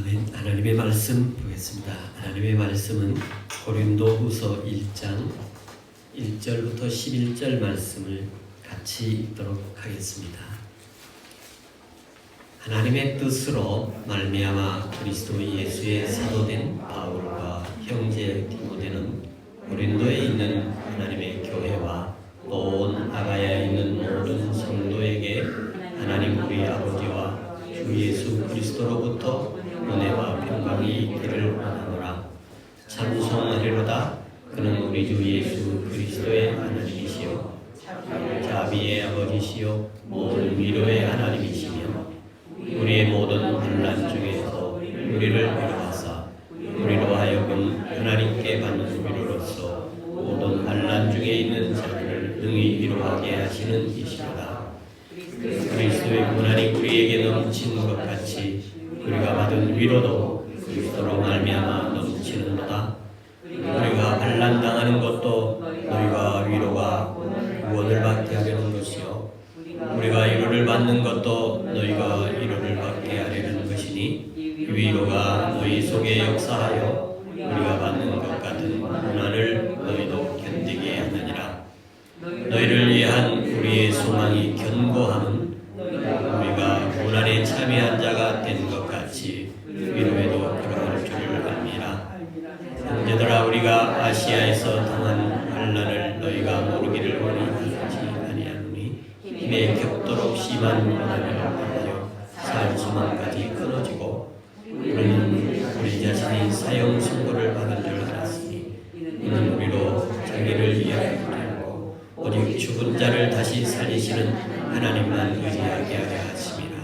아멘. 하나님의 말씀 보겠습니다. 하나님의 말씀은 고린도후서 1장 1절부터 11절 말씀을 같이 읽도록 하겠습니다. 하나님의 뜻으로 말미암아 그리스도 예수의 사도된 바울과 형제 디모데는 고린도에 있는 하나님의 교회와 또 온 아가야에 있는 모든 성도에게 하나님 우리 아버지와 주 예수 그리스도로부터 은혜와 평강이 있기를 원하노라. 찬송하리로다. 그는 우리 주 예수 그리스도의 하나님이시요 자비의 아버지시요 모든 위로의 하나님이시며 우리의 모든 환난 중에서 우리를 위로하사 우리로 하여금 하나님께 받는 위로로서 모든 환난 중에 있는 자들을 능히 위로하게 하시는 이시로다. 그리스도의 고난이 우리에게 넘친 것 같이 우리가 받은 위로도 그리스도로 말미암아 넘치는도다. 우리가 환난 당하는 것도 너희가 위로가 구원을 받게 하려는 것이요 우리가 위로를 받는 것도 너희가 위로를 받게 하려는 것이니 위로가 너희 속에 역사하여 우리가 받는 것 같은 고난을 너희도 견디게 하느니라. 너희를 위한 우리의 소망이 견고함은 우리가 고난에 참여한 자가 된 것 같이 위로에도 그러할 줄을 압니다. 형제들아, 우리가 아시아에서 당한 환난을 너희가 모르기를 원하지 아니하노니 힘에 격도록 심한 고난을 당하여 살 소망까지 끊어지고 우리는 우리 자신이 사형 선고를 받은 줄 알았으니 이는 우리로 자기를 위하여 하고 오직 죽은 자를 다시 살리시는 하나님만 의지하게 하려 하심이라.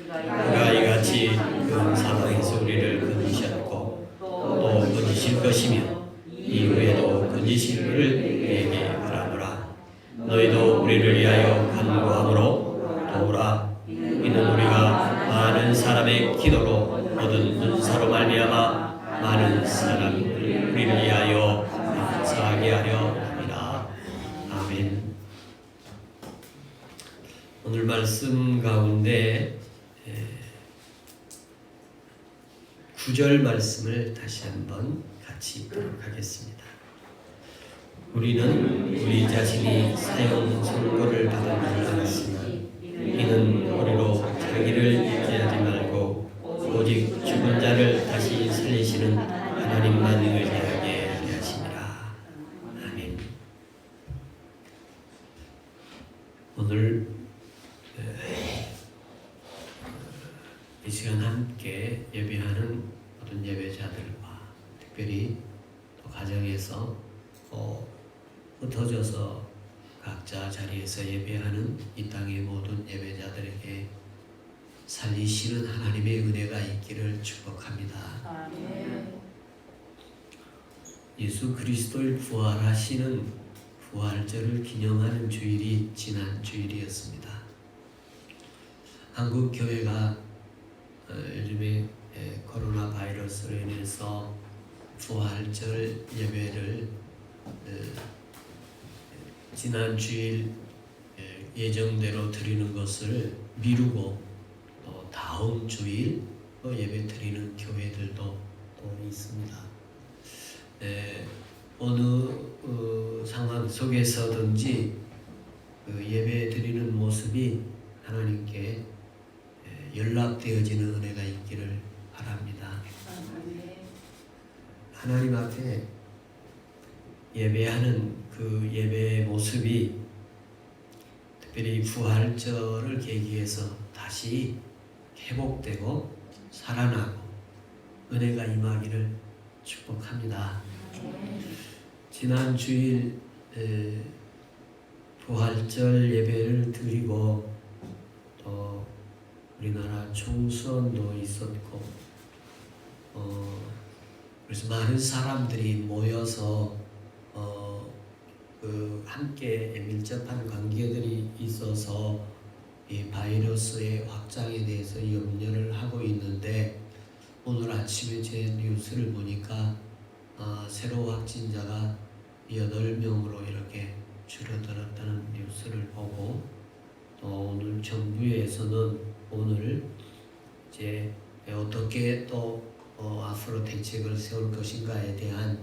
그가 이같이 그 사망에서 우리를 건지셨고 또 건지실 것이며 이후에도 건지시기를 우리에게 바라노라. 너희도 우리를 위하여 간구함으로 도우라. 이는 우리가 많은 사람의 기도로 얻은 은사로 말미암아 많은 사람을 우리를 위하여 감사하게 하려 합니다. 아멘. 오늘 말씀 가운데 9절 말씀을 다시 한번 같이 읽도록 하겠습니다. 우리는 우리 자신이 사형 선고를 받은 줄 알았으니 이는 우리로 자기를 의지하지 말고 오직 죽은 자를 다시 살리시는 하나님만 의지하게 하려 하심이라. 아멘. 오늘 이 시간 함께 예배하는 모든 예배자들과 특별히 또 가정에서 흩어져서 각자 자리에서 예배하는 이 땅의 모든 예배자들에게 살리시는 하나님의 은혜가 있기를 축복합니다. 아멘. 예수 그리스도를 부활하시는 부활절을 기념하는 주일이 지난 주일이었습니다. 한국 교회가 요즘에 코로나 바이러스로 인해서 부활절 예배를 지난 주일 예정대로 드리는 것을 미루고 또 다음 주일 예배 드리는 교회들도 또 있습니다. 어느 상황 속에서든지 예배 드리는 모습이 하나님께 연락되어지는 은혜가 있기를 바랍니다. 하나님 앞에 예배하는 그 예배의 모습이 특별히 부활절을 계기해서 다시 회복되고 살아나고 은혜가 임하기를 축복합니다. 지난 주일 부활절 예배를 드리고 또 우리나라 총선도 있었고 그래서 많은 사람들이 모여서 함께 밀접한 관계들이 있어서 이 바이러스의 확장에 대해서 염려를 하고 있는데 오늘 아침에 제 뉴스를 보니까 새로 확진자가 8명으로 이렇게 줄어들었다는 뉴스를 보고 또 오늘 정부에서는 오늘 이제 어떻게 또 앞으로 대책을 세울 것인가에 대한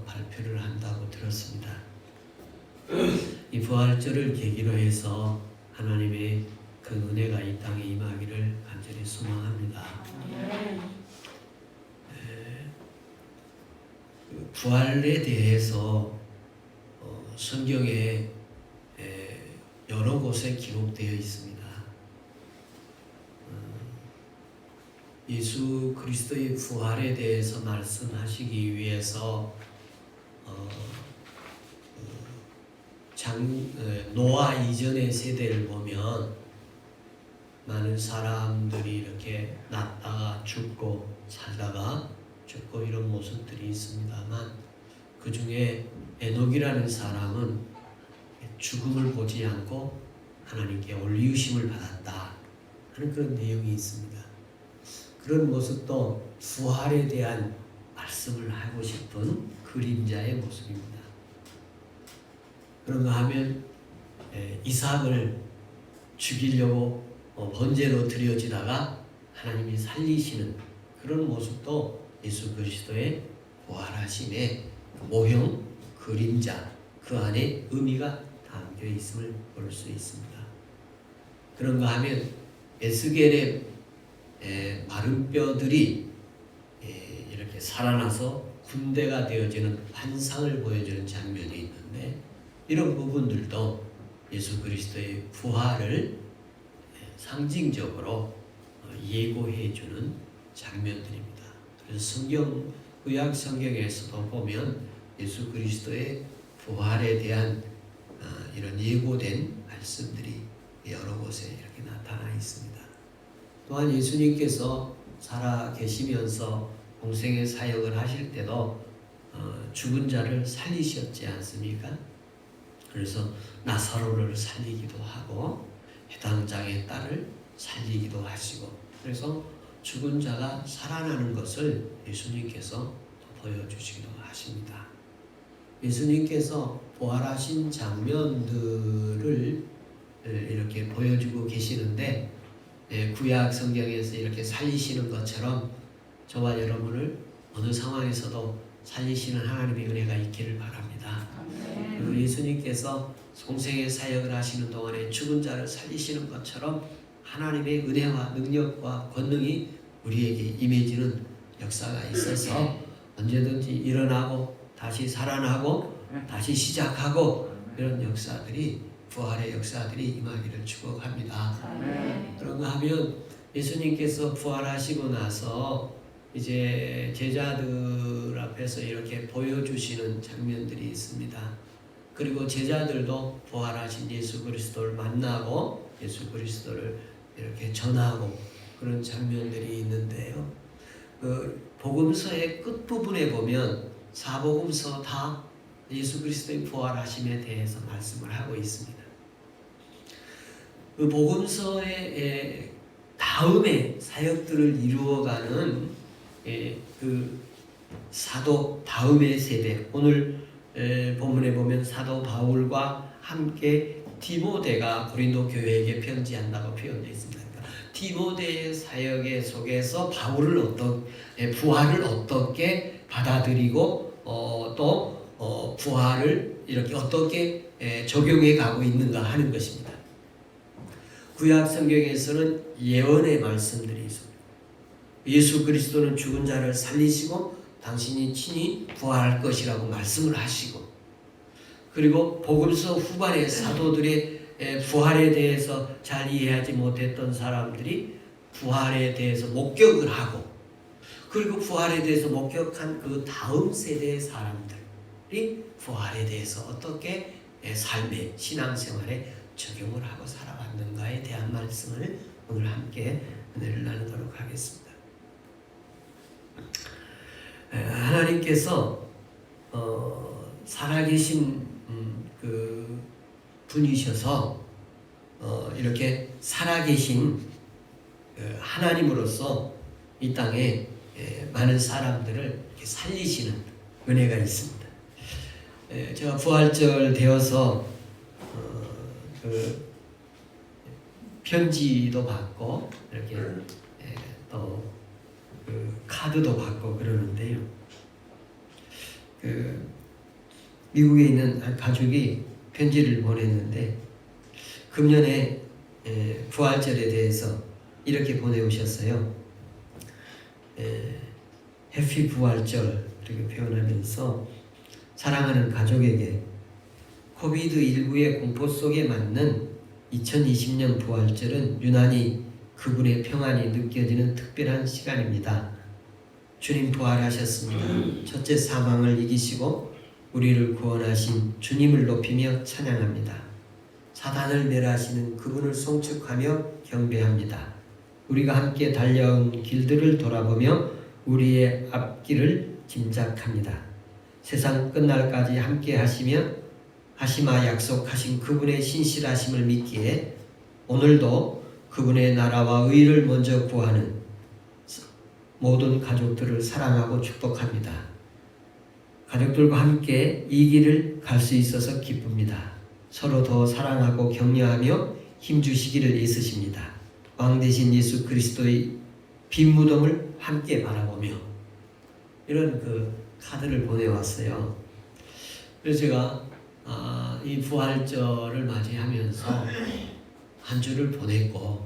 발표를 한다고 들었습니다. 이 부활절을 계기로 해서 하나님의 그 은혜가 이 땅에 임하기를 간절히 소망합니다. 부활에 대해서 성경에 여러 곳에 기록되어 있습니다. 예수 그리스도의 부활에 대해서 말씀하시기 위해서 노아 이전의 세대를 보면 많은 사람들이 이렇게 났다가 죽고 살다가 죽고 이런 모습들이 있습니다만, 그 중에 에녹이라는 사람은 죽음을 보지 않고 하나님께 올리우심을 받았다 하는 그런 내용이 있습니다. 그런 모습도 부활에 대한 말씀을 하고 싶은 그림자의 모습입니다. 그런가 하면 이삭을 죽이려고 번제로 드려지다가 하나님이 살리시는 그런 모습도 예수 그리스도의 부활하심의 모형, 그림자, 그 안에 의미가 담겨 있음을 볼 수 있습니다. 그런가 하면 에스겔의 마른 뼈들이 이렇게 살아나서 군대가 되어지는 환상을 보여주는 장면이 있는데, 이런 부분들도 예수 그리스도의 부활을 상징적으로 예고해주는 장면들입니다. 그래서 구약 성경에서도 보면 예수 그리스도의 부활에 대한 이런 예고된 말씀들이 여러 곳에 이렇게 나타나 있습니다. 또한 예수님께서 살아 계시면서 공생의 사역을 하실 때도 죽은 자를 살리셨지 않습니까? 그래서 나사로를 살리기도 하고 해당장의 딸을 살리기도 하시고, 그래서 죽은 자가 살아나는 것을 예수님께서 보여주시기도 하십니다. 예수님께서 부활하신 장면들을 이렇게 보여주고 계시는데, 구약 성경에서 이렇게 살리시는 것처럼 저와 여러분을 어느 상황에서도 살리시는 하나님의 은혜가 있기를 바랍니다. 그리고 예수님께서 공생의 사역을 하시는 동안에 죽은 자를 살리시는 것처럼 하나님의 은혜와 능력과 권능이 우리에게 임해지는 역사가 있어서 언제든지 일어나고 다시 살아나고 다시 시작하고 이런 역사들이, 부활의 역사들이 임하기를 축복합니다. 그런가 하면 예수님께서 부활하시고 나서 이제 제자들 앞에서 이렇게 보여주시는 장면들이 있습니다. 그리고 제자들도 부활하신 예수 그리스도를 만나고 예수 그리스도를 이렇게 전하고 그런 장면들이 있는데요. 복음서의 끝부분에 보면 사복음서 다 예수 그리스도의 부활하심에 대해서 말씀을 하고 있습니다. 그 복음서의 다음에 사역들을 이루어가는 그 사도 다음의 세대, 오늘 본문에 보면 사도 바울과 함께 디모데가 고린도 교회에게 편지한다고 표현되어 있습니다. 디모데의 사역의 속에서 바울을 부활을 어떻게 받아들이고 또 부활을 이렇게 어떻게 적용해 가고 있는가 하는 것입니다. 구약 성경에서는 예언의 말씀들이 있습니다. 예수 그리스도는 죽은 자를 살리시고 당신이 친히 부활할 것이라고 말씀을 하시고, 그리고 복음서 후반에 사도들의 부활에 대해서 잘 이해하지 못했던 사람들이 부활에 대해서 목격을 하고, 그리고 부활에 대해서 목격한 그 다음 세대의 사람들이 부활에 대해서 어떻게 삶의 신앙생활에 적용을 하고 살아왔는가에 대한 말씀을 오늘 함께 은혜를 나누도록 하겠습니다. 하나님께서 살아계신 그 분이셔서 이렇게 살아계신 하나님으로서 이 땅에 많은 사람들을 이렇게 살리시는 은혜가 있습니다. 제가 부활절 되어서 그 편지도 받고 이렇게 또 또 그 카드도 받고 그러는데요. 그 미국에 있는 한 가족이 편지를 보냈는데 금년에 부활절에 대해서 이렇게 보내오셨어요. 해피 부활절 이렇게 표현하면서 사랑하는 가족에게 코비드19의 공포 속에 맞는 2020년 부활절은 유난히 그분의 평안이 느껴지는 특별한 시간입니다. 주님 부활하셨습니다. 첫째 사망을 이기시고 우리를 구원하신 주님을 높이며 찬양합니다. 사단을 멸하시는 그분을 송축하며 경배합니다. 우리가 함께 달려온 길들을 돌아보며 우리의 앞길을 짐작합니다. 세상 끝날까지 함께 하시마 약속하신 그분의 신실하심을 믿기에 오늘도 그분의 나라와 의를 먼저 구하는 모든 가족들을 사랑하고 축복합니다. 가족들과 함께 이 길을 갈 수 있어서 기쁩니다. 서로 더 사랑하고 격려하며 힘주시기를 애쓰십니다. 왕 되신 예수 그리스도의 빈 무덤을 함께 바라보며 이런 그 카드를 보내왔어요. 그래서 제가 이 부활절을 맞이하면서 한 주를 보냈고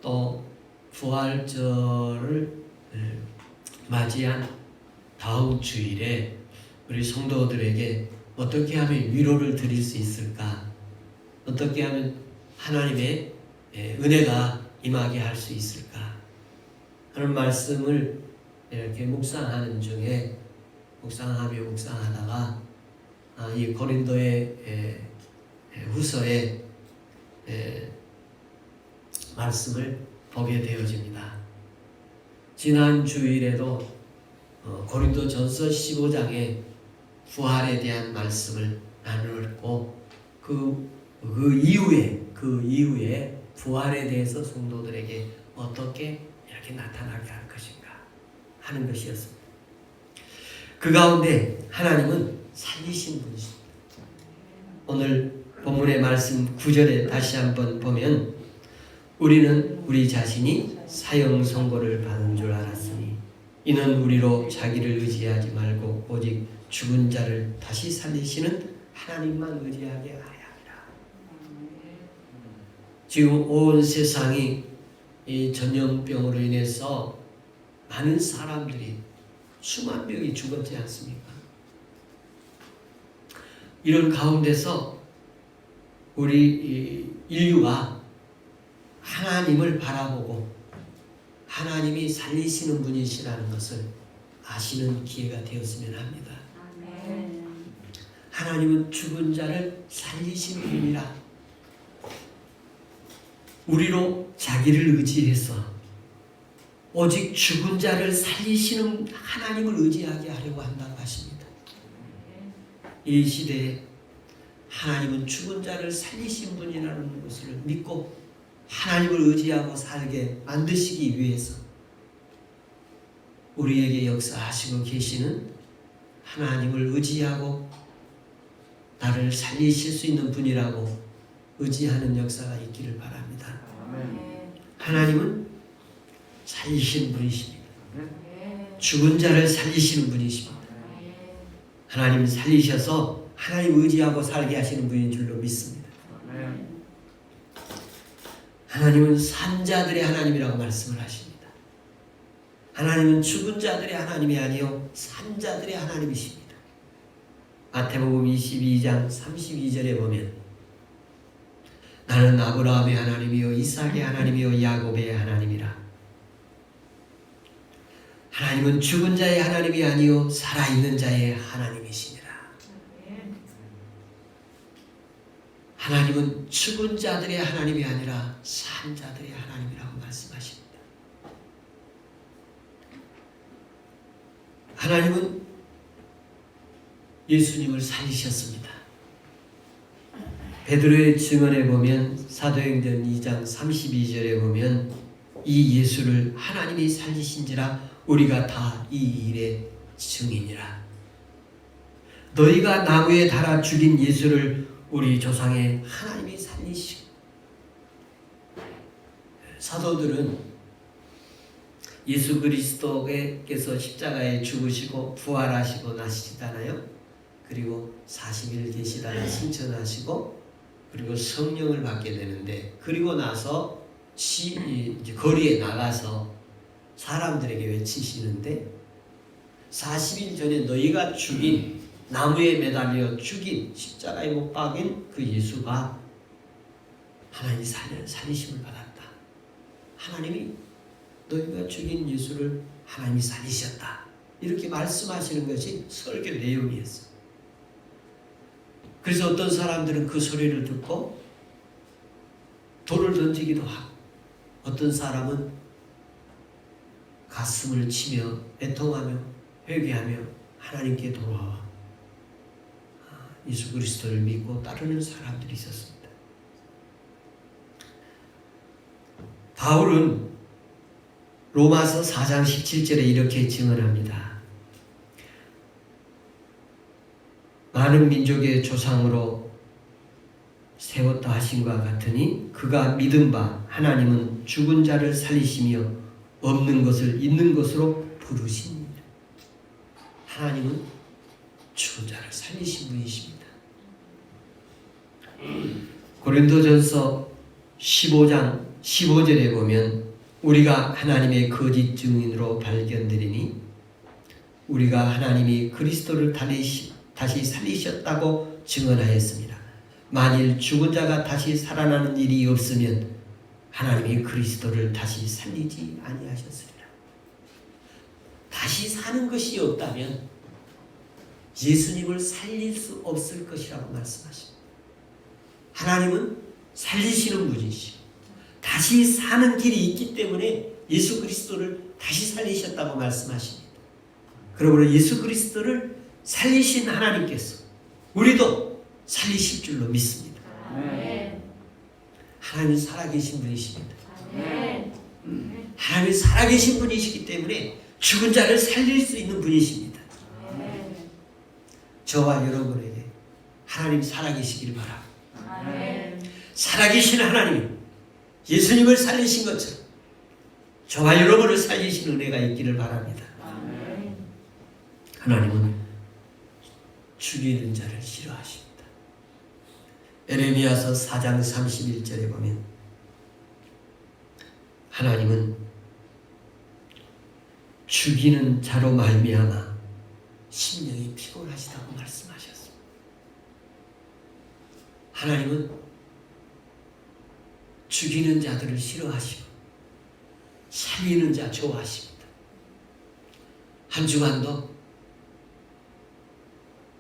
또 부활절을 맞이한 다음 주일에 우리 성도들에게 어떻게 하면 위로를 드릴 수 있을까? 어떻게 하면 하나님의 은혜가 임하게 할 수 있을까? 하는 말씀을 이렇게 묵상하는 중에 묵상하다가 이 고린도의 후서의 말씀을 보게 되어집니다. 지난 주일에도 고린도전서 15장의 부활에 대한 말씀을 나누었고 그 이후에 부활에 대해서 성도들에게 어떻게 이렇게 나타나게 할 것인가 하는 것이었습니다. 그 가운데 하나님은 살리신 분이십니다. 오늘 본문의 말씀 9절에 다시 한번 보면 우리는 우리 자신이 사형 선고를 받은 줄 알았으니 이는 우리로 자기를 의지하지 말고 오직 죽은 자를 다시 살리시는 하나님만 의지하게 하려 합니다. 지금 온 세상이 이 전염병으로 인해서 많은 사람들이 수만 명이 죽었지 않습니까? 이런 가운데서 우리 인류가 하나님을 바라보고 하나님이 살리시는 분이시라는 것을 아시는 기회가 되었으면 합니다. 하나님은 죽은 자를 살리시는 분이라 우리로 자기를 의지해서 오직 죽은 자를 살리시는 하나님을 의지하게 하려고 한다고 하십니다. 이 시대에 하나님은 죽은 자를 살리신 분이라는 것을 믿고 하나님을 의지하고 살게 만드시기 위해서 우리에게 역사하시고 계시는 하나님을 의지하고 나를 살리실 수 있는 분이라고 의지하는 역사가 있기를 바랍니다. 하나님은 살리시는 분이십니다. 죽은 자를 살리시는 분이십니다. 하나님 살리셔서 하나님 의지하고 살게 하시는 분인 줄로 믿습니다. 하나님은 산자들의 하나님이라고 말씀을 하십니다. 하나님은 죽은 자들의 하나님이 아니요 산자들의 하나님이십니다. 마태복음 22장 32절에 보면 나는 아브라함의 하나님이요 이삭의 하나님이요 야곱의 하나님이라. 하나님은 죽은 자의 하나님이 아니요 살아있는 자의 하나님이시니라. 하나님은 죽은 자들의 하나님이 아니라 산 자들의 하나님이라고 말씀하십니다. 하나님은 예수님을 살리셨습니다. 베드로의 증언에 보면 사도행전 2장 32절에 보면 이 예수를 하나님이 살리신지라 우리가 다 이 일의 증인이라. 너희가 나무에 달아 죽인 예수를 우리 조상의 하나님이 살리시고 사도들은 예수 그리스도께서 십자가에 죽으시고 부활하시고 나시잖아요. 그리고 40일 계시다가 승천하시고 그리고 성령을 받게 되는데, 그리고 나서 이제 거리에 나가서 사람들에게 외치시는데, 40일 전에 너희가 죽인, 나무에 매달려 죽인, 십자가에 못 박인 그 예수가 하나님이 살리심을 받았다. 하나님이 너희가 죽인 예수를 하나님이 살리셨다. 이렇게 말씀하시는 것이 설교 내용이었어요. 그래서 어떤 사람들은 그 소리를 듣고 돌을 던지기도 하고, 어떤 사람은 가슴을 치며 애통하며 회개하며 하나님께 돌아와 예수 그리스도를 믿고 따르는 사람들이 있었습니다. 바울은 로마서 4장 17절에 이렇게 증언합니다. 많은 민족의 조상으로 세웠다 하신과 같으니 그가 믿은 바 하나님은 죽은 자를 살리시며 없는 것을 있는 것으로 부르십니다. 하나님은 죽은 자를 살리신 분이십니다. 고린도전서 15장 15절에 보면 우리가 하나님의 거짓 증인으로 발견되리니 우리가 하나님이 그리스도를 다시 살리셨다고 증언하였습니다. 만일 죽은 자가 다시 살아나는 일이 없으면 하나님이 그리스도를 다시 살리지 아니하셨으리라. 다시 사는 것이 없다면 예수님을 살릴 수 없을 것이라고 말씀하십니다. 하나님은 살리시는 분이시고 다시 사는 길이 있기 때문에 예수 그리스도를 다시 살리셨다고 말씀하십니다. 그러므로 예수 그리스도를 살리신 하나님께서 우리도 살리실 줄로 믿습니다. 하나님은 살아계신 분이십니다. 하나님은 살아계신 분이시기 때문에 죽은 자를 살릴 수 있는 분이십니다. 저와 여러분에게 하나님 살아계시기를 바랍니다. 살아계신 하나님, 예수님을 살리신 것처럼 저와 여러분을 살리신 은혜가 있기를 바랍니다. 하나님은 죽이는 자를 싫어하십니다. 에레미야서 4장 31절에 보면 하나님은 죽이는 자로 말미암아 심령이 피곤하시다고 말씀하셨습니다. 하나님은 죽이는 자들을 싫어하시고 살리는 자 좋아하십니다. 한 주간도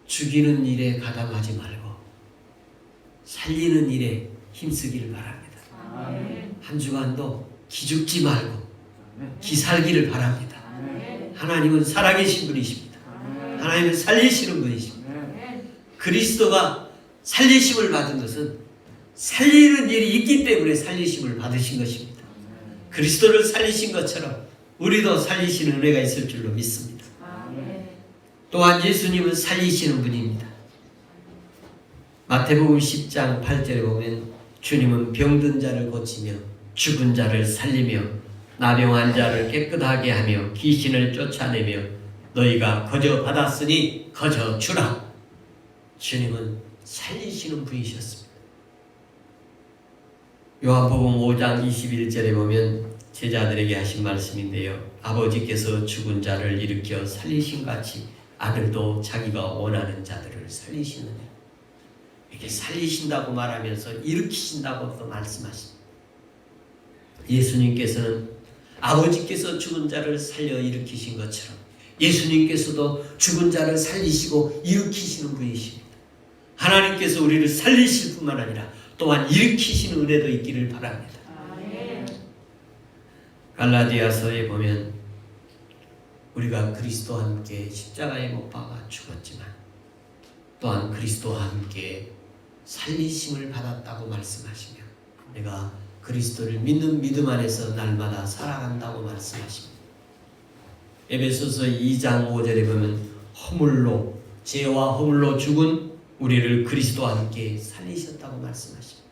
죽이는 일에 가담하지 말고 살리는 일에 힘쓰기를 바랍니다. 한 주간도 기죽지 말고 기살기를 바랍니다. 하나님은 살아계신 분이십니다. 하나님은 살리시는 분이십니다. 그리스도가 살리심을 받은 것은 살리는 일이 있기 때문에 살리심을 받으신 것입니다. 그리스도를 살리신 것처럼 우리도 살리시는 은혜가 있을 줄로 믿습니다. 또한 예수님은 살리시는 분입니다. 마태복음 10장 8절에 보면 주님은 병든 자를 고치며 죽은 자를 살리며 나병한 자를 깨끗하게 하며 귀신을 쫓아내며 너희가 거저 받았으니 거저 주라. 주님은 살리시는 분이셨습니다. 요한복음 5장 21절에 보면 제자들에게 하신 말씀인데요. 아버지께서 죽은 자를 일으켜 살리신 같이 아들도 자기가 원하는 자들을 살리시느냐. 이렇게 살리신다고 말하면서 일으키신다고 또 말씀하십니다. 예수님께서는 아버지께서 죽은 자를 살려 일으키신 것처럼 예수님께서도 죽은 자를 살리시고 일으키시는 분이십니다. 하나님께서 우리를 살리실 뿐만 아니라 또한 일으키시는 은혜도 있기를 바랍니다. 갈라디아서에 보면 우리가 그리스도와 함께 십자가에 못 박아 죽었지만 또한 그리스도와 함께 살리심을 받았다고 말씀하시며 내가 그리스도를 믿는 믿음 안에서 날마다 살아간다고 말씀하십니다. 에베소서 2장 5절에 보면 허물로 죄와 허물로 죽은 우리를 그리스도와 함께 살리셨다고 말씀하십니다.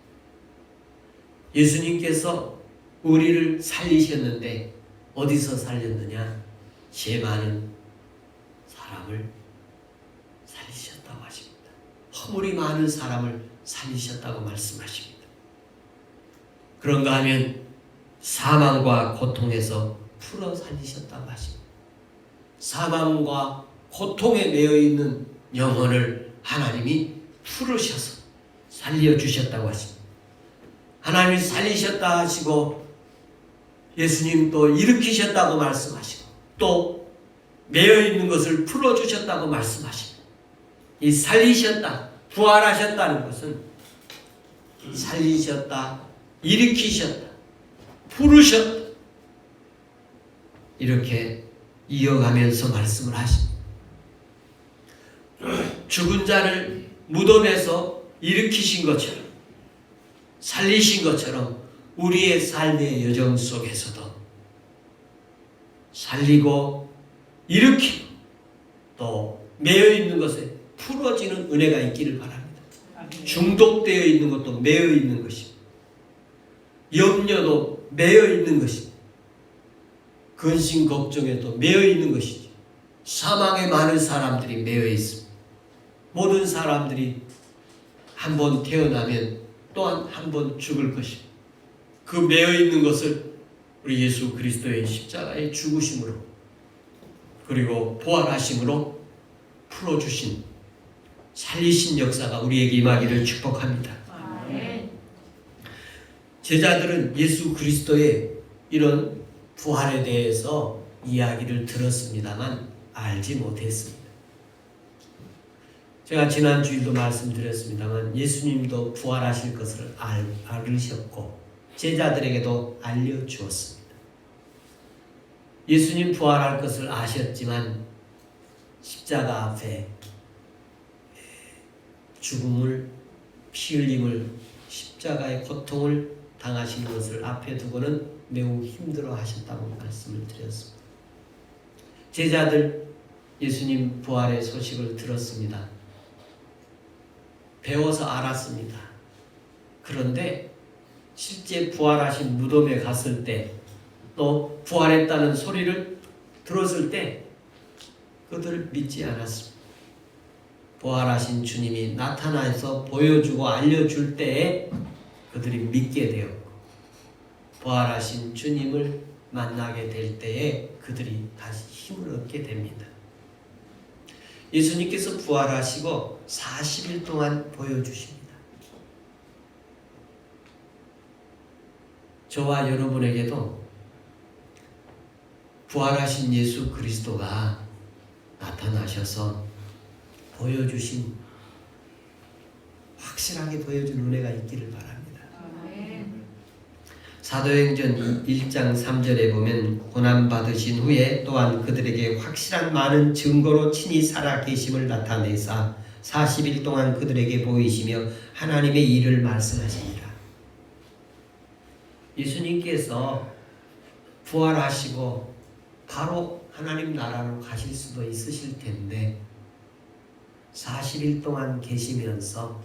예수님께서 우리를 살리셨는데 어디서 살렸느냐? 죄 많은 사람을 살리셨다고 하십니다. 허물이 많은 사람을 살리셨다고 말씀하십니다. 그런가 하면 사망과 고통에서 풀어 살리셨다고 하십니다. 사망과 고통에 매여 있는 영혼을 하나님이 풀으셔서 살려주셨다고 하십니다. 하나님이 살리셨다 하시고 예수님 또 일으키셨다고 말씀하시고 또 매여 있는 것을 풀어주셨다고 말씀하십니다. 이 살리셨다, 부활하셨다는 것은 살리셨다, 일으키셨다, 풀으셨다 이렇게 이어가면서 말씀을 하십니다. 죽은 자를 무덤에서 일으키신 것처럼 살리신 것처럼 우리의 삶의 여정 속에서도 살리고 일으키고 또 매여 있는 것에 풀어지는 은혜가 있기를 바랍니다. 중독되어 있는 것도 매여 있는 것입니다. 염려도 매여 있는 것입니다. 근심 걱정에도 매여 있는 것이죠. 사망에 많은 사람들이 매여 있습니다. 모든 사람들이 한 번 태어나면 또한 한 번 죽을 것입니다. 그 매여 있는 것을 우리 예수 그리스도의 십자가의 죽으심으로 그리고 부활하심으로 풀어주신 살리신 역사가 우리에게 임하기를 축복합니다. 아멘. 제자들은 예수 그리스도의 이런 부활에 대해서 이야기를 들었습니다만 알지 못했습니다. 제가 지난 주일도 말씀드렸습니다만 예수님도 부활하실 것을 알으셨고 제자들에게도 알려주었습니다. 예수님 부활할 것을 아셨지만 십자가 앞에 죽음을 피 흘림을 십자가의 고통을 당하신 것을 앞에 두고는 매우 힘들어 하셨다고 말씀을 드렸습니다. 제자들 예수님 부활의 소식을 들었습니다. 배워서 알았습니다. 그런데 실제 부활하신 무덤에 갔을 때 또 부활했다는 소리를 들었을 때 그들을 믿지 않았습니다. 부활하신 주님이 나타나서 보여주고 알려줄 때에 그들이 믿게 되었고 부활하신 주님을 만나게 될 때에 그들이 다시 힘을 얻게 됩니다. 예수님께서 부활하시고 40일 동안 보여주십니다. 저와 여러분에게도 부활하신 예수 그리스도가 나타나셔서 보여주신 확실하게 보여준 은혜가 있기를 바랍니다. 사도행전 1장 3절에 보면 고난받으신 후에 또한 그들에게 확실한 많은 증거로 친히 살아 계심을 나타내사 40일 동안 그들에게 보이시며 하나님의 일을 말씀하십니다. 예수님께서 부활하시고 바로 하나님 나라로 가실 수도 있으실 텐데 40일 동안 계시면서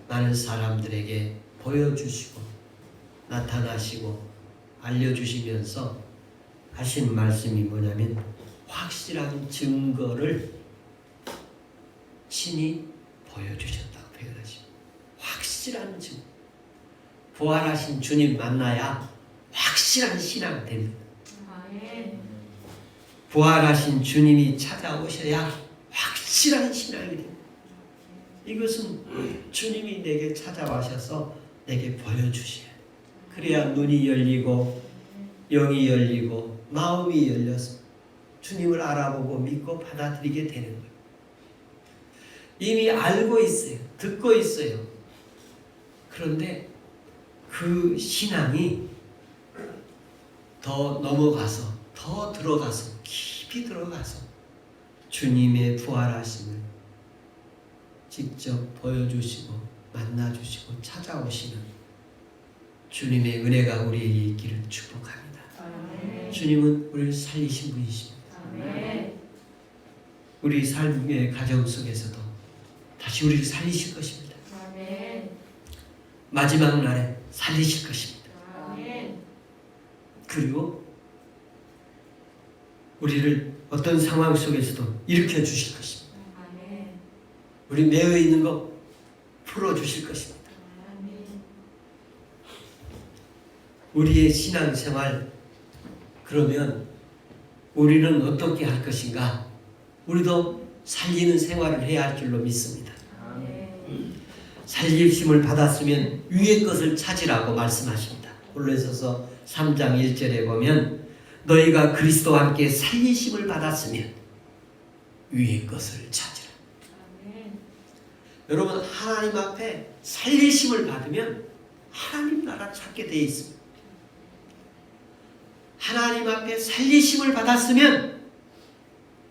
많은 사람들에게 보여주시고 나타나시고 알려주시면서 하신 말씀이 뭐냐면 확실한 증거를 친히 보여주셨다고 표현하십니다. 확실한 증거. 부활하신 주님 만나야 확실한 신앙 됩니다. 부활하신 주님이 찾아오셔야 확실한 신앙이 됩니다. 이것은 주님이 내게 찾아와셔서 내게 보여주셔야 돼요. 그래야 눈이 열리고 영이 열리고 마음이 열려서 주님을 알아보고 믿고 받아들이게 되는 거예요. 이미 알고 있어요. 듣고 있어요. 그런데 그 신앙이 더 넘어가서 더 들어가서 깊이 들어가서 주님의 부활하심을 직접 보여주시고 만나주시고 찾아오시는 주님의 은혜가 우리에게 있기를 축복합니다. 아멘. 주님은 우리를 살리신 분이십니다. 아멘. 우리 삶의 가정 속에서도 다시 우리를 살리실 것입니다. 아멘. 마지막 날에 살리실 것입니다. 아멘. 그리고 우리를 어떤 상황 속에서도 일으켜 주실 것입니다. 우리 매여 있는 거 풀어 주실 것입니다. 우리의 신앙생활, 그러면 우리는 어떻게 할 것인가? 우리도 살리는 생활을 해야 할 줄로 믿습니다. 살리심을 받았으면 위의 것을 찾으라고 말씀하십니다. 골로새서 3장 1절에 보면 너희가 그리스도와 함께 살리심을 받았으면 위의 것을 찾으라. 여러분, 하나님 앞에 살리심을 받으면 하나님 나라 찾게 되어 있습니다. 하나님 앞에 살리심을 받았으면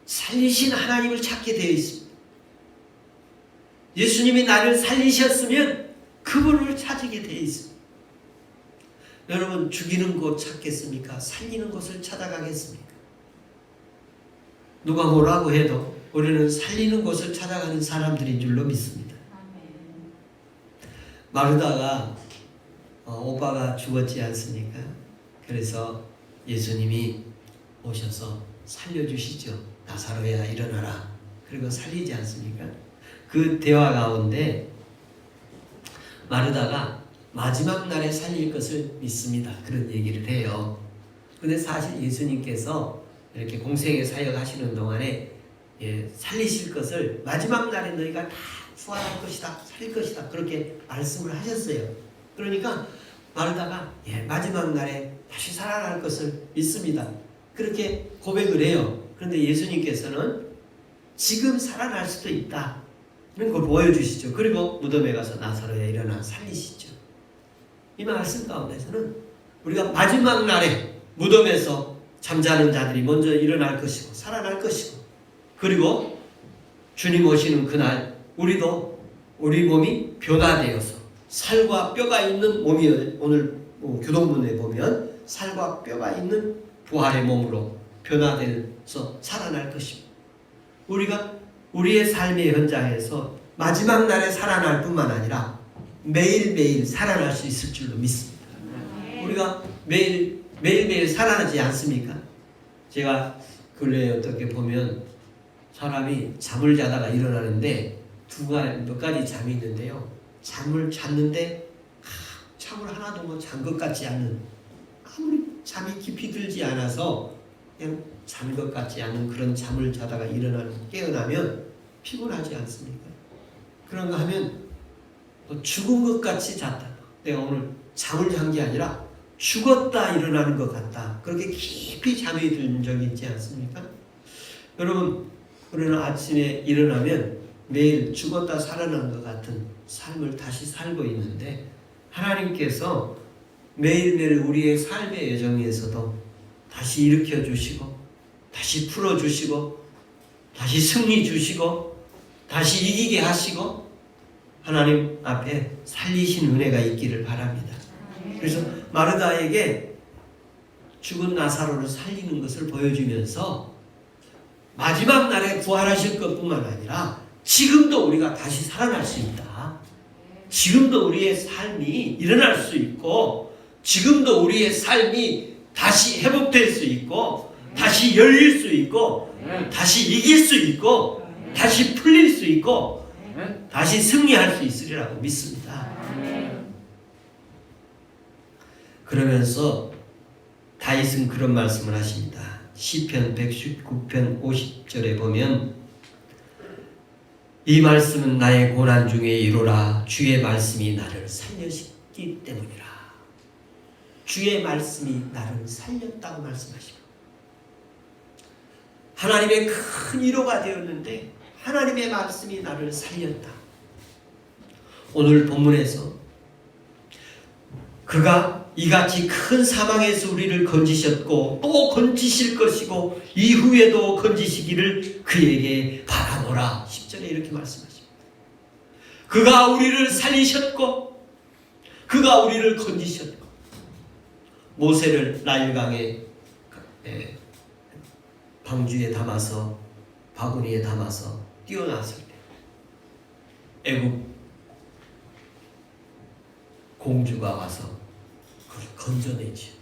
살리신 하나님을 찾게 되어 있습니다. 예수님이 나를 살리셨으면 그분을 찾게 되어 있습니다. 여러분, 죽이는 곳 찾겠습니까? 살리는 곳을 찾아가겠습니까? 누가 뭐라고 해도 우리는 살리는 곳을 찾아가는 사람들인 줄로 믿습니다. 마르다가 오빠가 죽었지 않습니까? 그래서 예수님이 오셔서 살려주시죠. 나사로야 일어나라. 그리고 살리지 않습니까? 그 대화 가운데 마르다가 마지막 날에 살릴 것을 믿습니다. 그런 얘기를 해요. 근데 사실 예수님께서 이렇게 공생의 사역하시는 동안에 살리실 것을 마지막 날에 너희가 다 부활할 것이다, 살릴 것이다, 그렇게 말씀을 하셨어요. 그러니까 마르다가 마지막 날에 다시 살아날 것을 믿습니다. 그렇게 고백을 해요. 그런데 예수님께서는 지금 살아날 수도 있다, 이런 걸 보여주시죠. 그리고 무덤에 가서 나사로야 일어나 살리시죠. 이 말씀 가운데서는 우리가 마지막 날에 무덤에서 잠자는 자들이 먼저 일어날 것이고 살아날 것이고, 그리고 주님 오시는 그날 우리도 우리 몸이 변화되어서 살과 뼈가 있는 몸이, 오늘 교동문에 보면 살과 뼈가 있는 부활의 몸으로 변화돼서 살아날 것입니다. 우리가 우리의 삶의 현장에서 마지막 날에 살아날 뿐만 아니라 매일매일 살아날 수 있을 줄로 믿습니다. 우리가 매일매일 살아나지 않습니까? 제가 근래에 어떻게 보면 사람이 잠을 자다가 일어나는데 몇 가지 잠이 있는데요. 잠을 잤는데 잠을 하나도 못 잔 것 같지 않은, 아무리 잠이 깊이 들지 않아서 그냥 잠 것 같지 않은 그런 잠을 자다가 깨어나면 피곤하지 않습니까? 그런가 하면 죽은 것 같이 잤다. 내가 오늘 잠을 잔 게 아니라 죽었다 일어나는 것 같다. 그렇게 깊이 잠이 든 적이 있지 않습니까? 여러분, 우리는 아침에 일어나면 매일 죽었다 살아난 것 같은 삶을 다시 살고 있는데, 하나님께서 매일매일 우리의 삶의 여정에서도 다시 일으켜 주시고, 다시 풀어 주시고, 다시 승리 주시고, 다시 이기게 하시고, 하나님 앞에 살리신 은혜가 있기를 바랍니다. 그래서 마르다에게 죽은 나사로를 살리는 것을 보여주면서 마지막 날에 부활하실 것뿐만 아니라 지금도 우리가 다시 살아날 수 있다. 지금도 우리의 삶이 일어날 수 있고, 지금도 우리의 삶이 다시 회복될 수 있고, 다시 열릴 수 있고, 다시 이길 수 있고, 다시 풀릴 수 있고, 다시 승리할 수 있으리라고 믿습니다. 그러면서 다윗은 그런 말씀을 하십니다. 시편 119편 50절에 보면 이 말씀은 나의 고난 중에 이루라. 주의 말씀이 나를 살렸기 때문이라. 주의 말씀이 나를 살렸다고 말씀하십니다. 하나님의 큰 위로가 되었는데 하나님의 말씀이 나를 살렸다. 오늘 본문에서 그가 이같이 큰 사망에서 우리를 건지셨고 또 건지실 것이고 이후에도 건지시기를 그에게 바라노라. 10절에 이렇게 말씀하십니다. 그가 우리를 살리셨고 그가 우리를 건지셨고, 모세를 나일강에 방주에 담아서 바구니에 담아서 띄워놨을 때 애굽 공주가 와서 그걸 건져내지.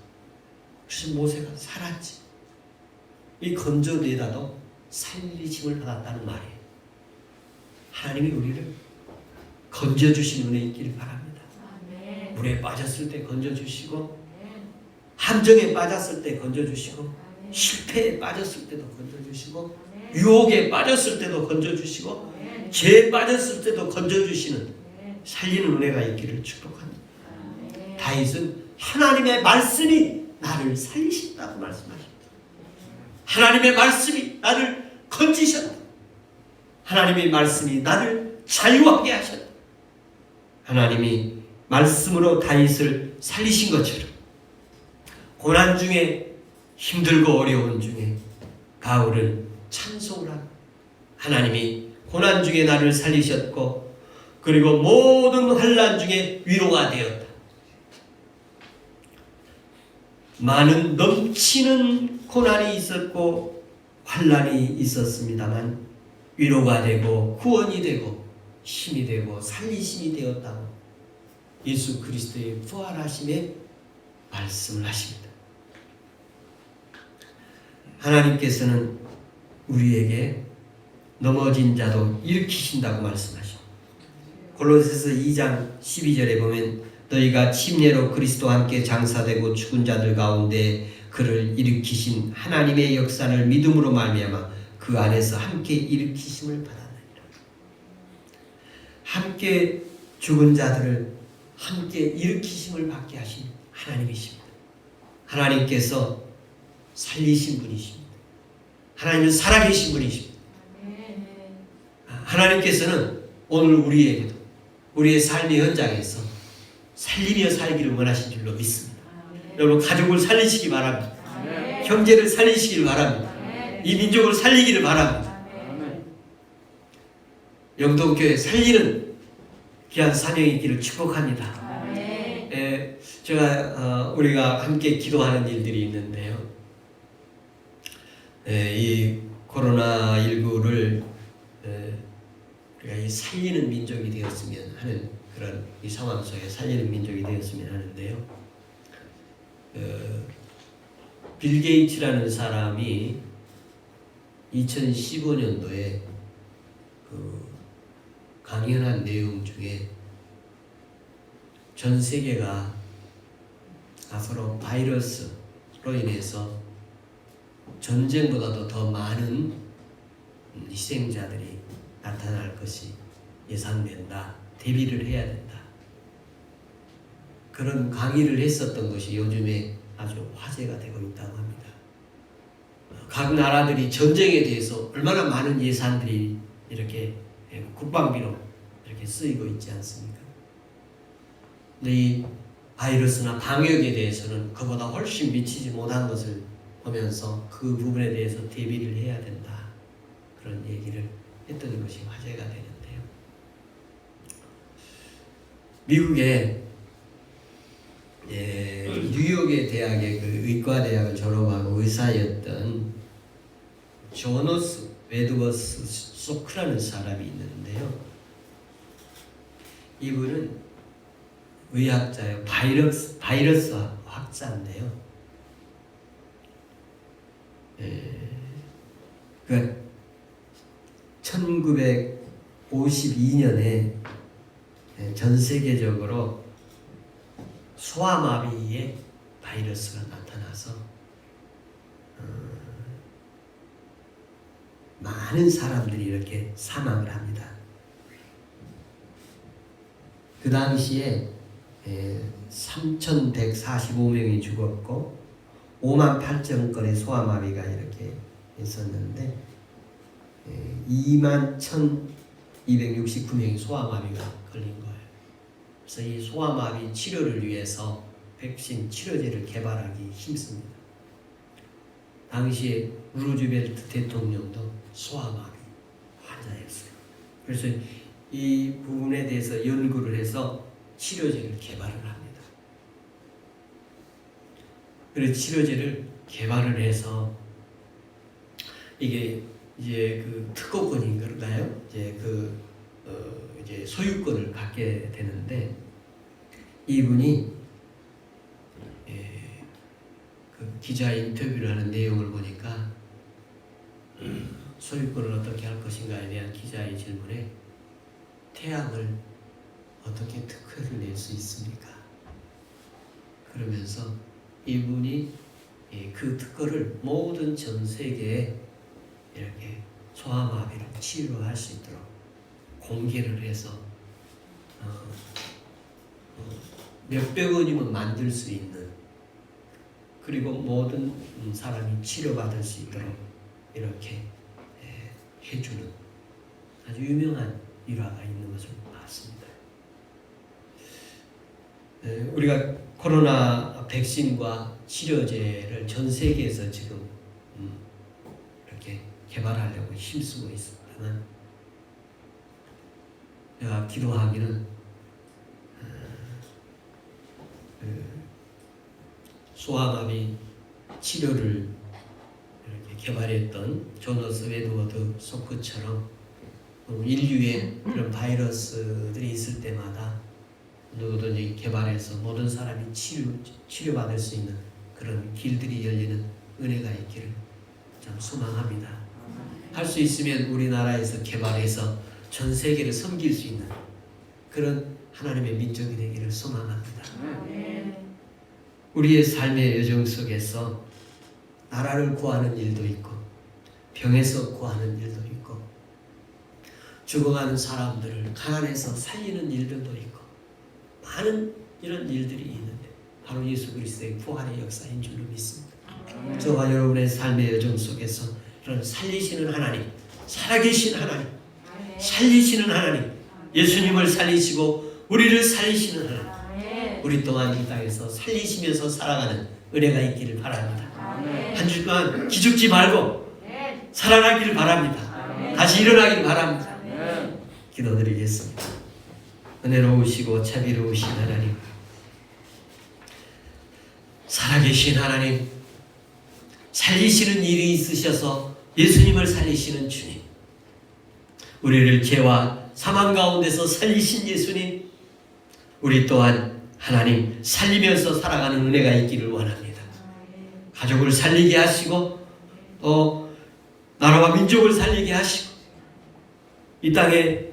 그래서 모세가 살았지. 이 건져내다도 살리심을 받았다는 말이에요. 하나님이 우리를 건져주신 은혜 있기를 바랍니다. 물에 빠졌을 때 건져주시고, 함정에 빠졌을 때 건져주시고, 실패에 빠졌을 때도 건져주시고, 유혹에 빠졌을 때도 건져주시고, 죄에 빠졌을 때도 건져주시는 살리는 은혜가 있기를 축복합니다. 다윗은 하나님의 말씀이 나를 살리신다고 말씀하십니다. 하나님의 말씀이 나를 건지셨다. 하나님의 말씀이 나를 자유하게 하셨다. 하나님이 말씀으로 다윗을 살리신 것처럼 고난 중에, 힘들고 어려운 중에 가을은 찬송을 합니다. 하나님이 고난 중에 나를 살리셨고, 그리고 모든 환난 중에 위로가 되었다. 많은 넘치는 고난이 있었고 환난이 있었습니다만 위로가 되고 구원이 되고 힘이 되고 살리심이 되었다고 예수 그리스도의 부활하심에 말씀을 하십니다. 하나님께서는 우리에게 넘어진 자도 일으키신다고 말씀하십니다. 골로새서 2장 12절에 보면 너희가 침례로 그리스도와 함께 장사되고 죽은 자들 가운데 그를 일으키신 하나님의 역사를 믿음으로 말미암아 그 안에서 함께 일으키심을 받았느니라. 함께 죽은 자들을 함께 일으키심을 받게 하신 하나님이십니다. 하나님께서 살리신 분이십니다. 하나님은 살아계신 분이십니다. 하나님께서는 오늘 우리에게도 우리의 삶의 현장에서 살리며 살기를 원하신 줄로 믿습니다. 여러분 가족을 살리시기 바랍니다. 형제를 살리시길 바랍니다. 이 민족을 살리기를 바랍니다. 영동교회 살리는 귀한 사명이 있기를 축복합니다. 제가 우리가 함께 기도하는 일들이 있는데요. 이 코로나19를 우리가 이 살리는 민족이 되었으면 하는 그런 이 상황 속에 살리는 민족이 되었으면 하는데요. 빌 게이츠라는 사람이 2015년도에 강연한 내용 중에 전 세계가 앞으로 바이러스로 인해서 전쟁보다도 더 많은 희생자들이 나타날 것이 예상된다. 대비를 해야 된다. 그런 강의를 했었던 것이 요즘에 아주 화제가 되고 있다고 합니다. 각 나라들이 전쟁에 대해서 얼마나 많은 예산들이 이렇게 국방비로 이렇게 쓰이고 있지 않습니까? 근데 이 바이러스나 방역에 대해서는 그보다 훨씬 미치지 못한 것을 보면서 그 부분에 대해서 대비를 해야 된다. 그런 얘기를 했던 것이 화제가 되는데요. 미국의 뉴욕의 대학의 그 의과대학을 졸업하고 의사였던 조너스 웨드워스 소크라는 사람이 있는데요. 이분은 의학자예요. 바이러스 학자인데요. 그 1952년에 전 세계적으로 소아마비의 바이러스가 나타나서 많은 사람들이 이렇게 사망을 합니다. 그 당시에 3,145명이 죽었고 58,000건의 소아마비가 이렇게 있었는데 21,269명이 소아마비가 걸린 거예요. 그래서 이 소아마비 치료를 위해서 백신 치료제를 개발하기 힘씁니다. 당시에 루즈벨트 대통령도 소아마비 환자였어요. 그래서 이 부분에 대해서 연구를 해서 치료제를 개발을 합니다. 그래서 치료제를 개발을 해서 이게 이제 그 특허권인가요? 이제 소유권을 갖게 되는데 이분이 그 기자 인터뷰를 하는 내용을 보니까 소유권을 어떻게 할 것인가에 대한 기자의 질문에 태양을 어떻게 특허를 낼 수 있습니까? 그러면서 이분이 그 특허를 모든 전 세계에 이렇게 소아마비로 치료할 수 있도록 공개를 해서 몇백 원이면 만들 수 있는, 그리고 모든 사람이 치료받을 수 있도록 이렇게 해주는 아주 유명한 일화가 있는 것을 봤습니다. 우리가 코로나 백신과 치료제를 전 세계에서 지금 이렇게 개발하려고 힘쓰고 있습니다만, 내가 기도하기는 소아마비 치료를 이렇게 개발했던 조너스 웨드워드 소크처럼 인류에 그런 바이러스들이 있을 때마다 누구든지 개발해서 모든 사람이 치료받을 수 있는 그런 길들이 열리는 은혜가 있기를 참 소망합니다. 할 수 있으면 우리나라에서 개발해서 전 세계를 섬길 수 있는 그런 하나님의 민족이 되기를 소망합니다. 우리의 삶의 여정 속에서 나라를 구하는 일도 있고 병에서 구하는 일도 있고 죽어가는 사람들을 가난해서 살리는 일들도 있고 많은 이런 일들이 있는데 바로 예수 그리스도의 부활의 역사인 줄로 믿습니다. 저와 여러분의 삶의 여정 속에서 이런 살리시는 하나님, 살아계신 하나님, 살리시는 하나님, 예수님을 살리시고 우리를 살리시는 하나님, 우리 또한 이 땅에서 살리시면서 살아가는 은혜가 있기를 바랍니다. 한 주 동안 기죽지 말고 살아나기를 바랍니다. 다시 일어나기를 바랍니다. 기도드리겠습니다. 은혜로우시고 자비로우신 하나님, 살아계신 하나님, 살리시는 일이 있으셔서 예수님을 살리시는 주님, 우리를 죄와 사망 가운데서 살리신 예수님, 우리 또한 하나님 살리면서 살아가는 은혜가 있기를 원합니다. 가족을 살리게 하시고 또 나라와 민족을 살리게 하시고 이 땅에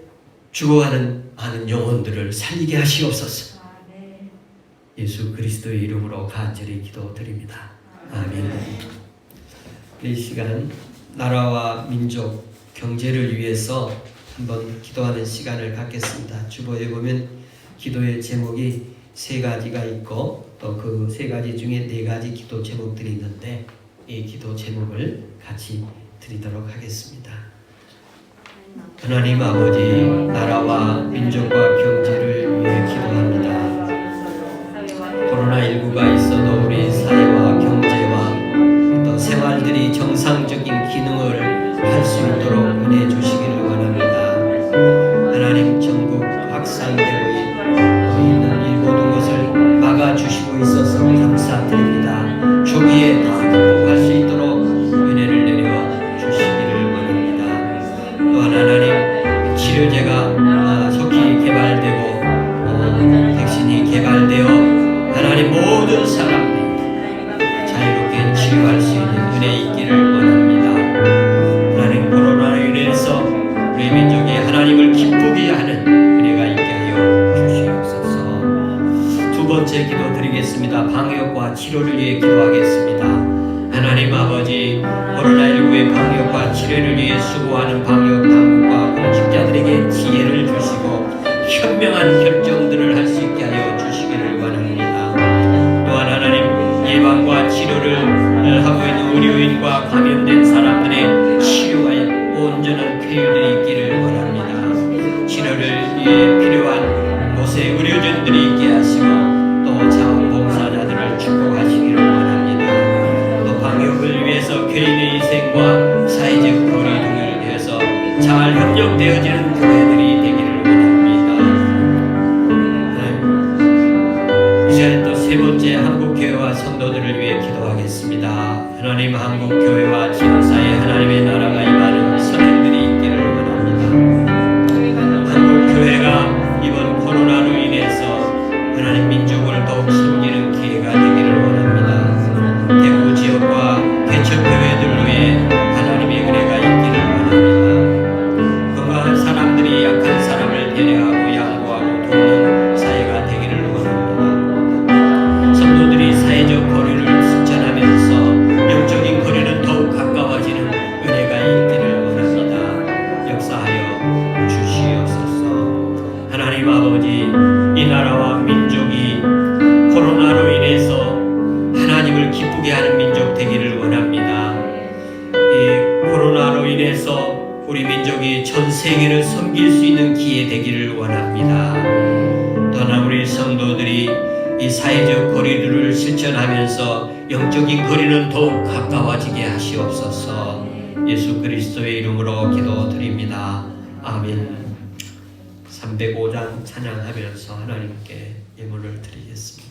죽어가는 많은 영혼들을 살리게 하시옵소서. 예수 그리스도의 이름으로 간절히 기도드립니다. 아멘. 이 시간 나라와 민족, 경제를 위해서 한번 기도하는 시간을 갖겠습니다. 주보에 보면 기도의 제목이 세 가지가 있고 또 그 세 가지 중에 네 가지 기도 제목들이 있는데 이 기도 제목을 같이 드리도록 하겠습니다. 하나님 아버지, 나라와 민족과 경제를 위해 기도합니다. 코로나19가 있어도 우리 사회와 경제와 또 생활들이 정상적인 기능을 할 수 있도록 은혜 주시기를 원합니다. 하나님, 전국 확산되고 있는 이 모든 것을 막아주시고 있어서 감사드립니다. 조기에 다 극복할 수 있도록 은혜를 내려 주시기를 원합니다. 또한 하나님, 치료제가 속히 개발되고 백신이 개발되어 하나님 모든 사람들이 자유롭게 치료할 수 있는 은혜 있기를 원합니다. 하나님, 코로나로 인해서 우리 민족이 하나님을 기쁘게 하는 은혜가 있게 하여 주시옵소서. 두 번째 기도 드리겠습니다. 방역과 치료를 위해 기도하겠습니다. 하나님 아버지, 코로나19의 방역과 치료를 위해 수고하는 방역 당국과 공직자들에게 지혜를 주시고 현명한 결정들을 할 수 있게 하여 주시기를 원합니다. 또한 하나님, 예방과 치료를 하고 있는 의료인과 감염된 사람들의 치료에 온전한 쾌유들이 있기를 원합니다. 치료를 위해 필요한 곳에 의료진들이 있게 하시고 또 자원봉사자들을 축복하시기를 원합니다. 또 방역을 위해서 개인의 희생과 사회적 거리두기를 위해서 잘 협력되어지는 교회들이 되기를 원합니다. 이제 또 세 번째, 한국교회와 성도들을 위해 기도하겠습니다. 하나님, 한국교회와 지역사회에 하나님의 나라가 임하는 선행들이 있기를 원합니다. 한국교회가 이번 코로나로 인해서 하나님 민족을 더욱 섬기는 기회가 되기를 원합니다. 대구 지역과 개척교회들 위해 하나님의 은혜가 있기를 원합니다. 섬길 수 있는 기회 되기를 원합니다. 또한 우리 성도들이 이 사회적 거리두기를 실천하면서 영적인 거리는 더욱 가까워지게 하시옵소서. 예수 그리스도의 이름으로 기도드립니다. 아멘. 305장 찬양하면서 하나님께 예물을 드리겠습니다.